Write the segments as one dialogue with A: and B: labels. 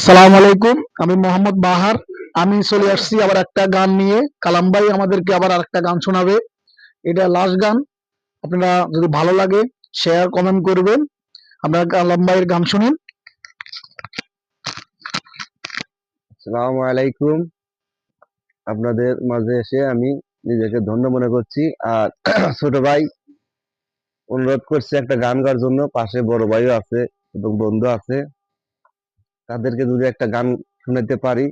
A: সালাম আলাইকুম। আমি মোহাম্মদ বাহার। আমি চলে আসছি আবার একটা গান নিয়ে। কালাম ভাই আমাদেরকে আবার আরেকটা গান শোনাবে। এটা লাস্ট গান। আপনারা যদি ভালো লাগে শেয়ার কমেন্ট করবেন। আপনারা কালাম ভাইয়ের গান শুনেন।
B: আসসালামু আলাইকুম। আপনাদের মাঝে এসে আমি নিজেকে ধন্য মনে করছি। আর ছোট ভাই অনুরোধ করছে একটা গান গাওয়ার জন্য, পাশে বড় ভাইও আছে এবং বন্ধু আছে। তাদেরকে যদি একটা গান শোনাতে পারি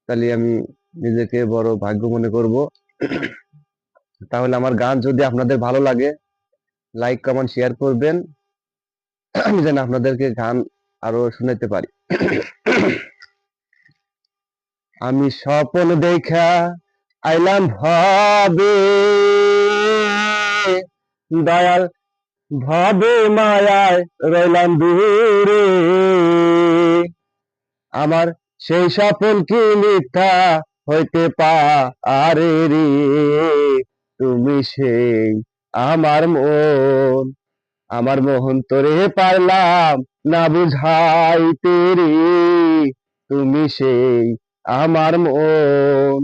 B: তাহলে আমি নিজেকে বড় ভাগ্য মনে করব। তাহলে আমার গান যদি আপনাদের ভালো লাগে লাইক কমেন্ট শেয়ার করবেন, আমি যেন আপনাদেরকে গান আরো শোনাতে পারি। আমি স্বপ্ন দেখা আইলাম ভাবে, দয়াল ভাবে মায়ায় রইলাম দূরে। আমার সেই স্বপ্ন কি মিথ্যা হইতে পারে রে? তুমি সেই আমার মন, আমার মোহন তোরে পারলাম না বুঝাইতে রে। তুমি সেই আমার মন,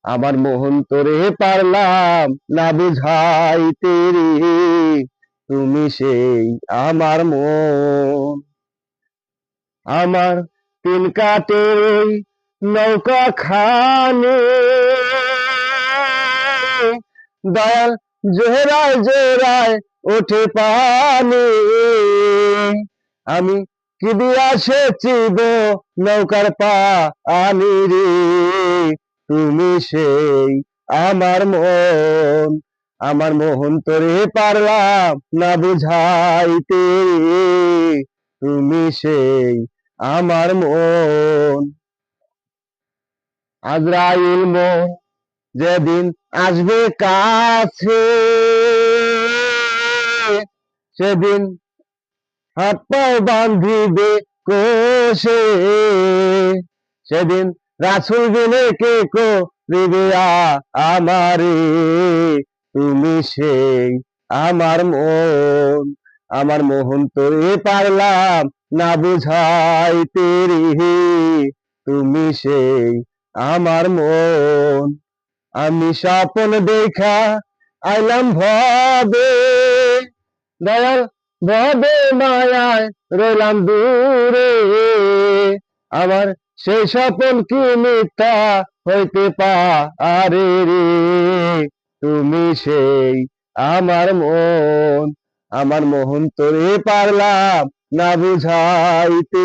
B: আমার মোহন তোরে পারলাম না বুঝাইতে রে। তুমি সেই আমার মন, আমার তিন কাঠের ওই নৌকা খানে দয়াল জোড়ায় জোড়ায় ওঠে পানি। আমি কি দিয়া সেচিব নৌকার পানি রে? তুমি সেই আমার মন, আমার মোহন তোরে পারলাম না বুঝাইতে রে। তুমি সেই আমার মন। আজরাইল মন যেদিন আসবে কাছে, সেদিন হাত পাও বান্ধিবে কোষে। সেদিন রাসূল বিনে কে করিবে আমারে? তুমি সেই আমার মন, আমার মোহন তোরে পারলাম না বুঝাইতে রে। তুমি সেই আমার মন, আমি স্বপ্ন দেখা আইলাম ভবে, দয়াল ভবে মায়ায় রইলাম দূরে। আমার সেই স্বপ্ন কি মিথ্যা হইতে পারে রে? তুমি সেই আমার মন, আমার মোহন তোরে পারলাম না বুঝাইতে।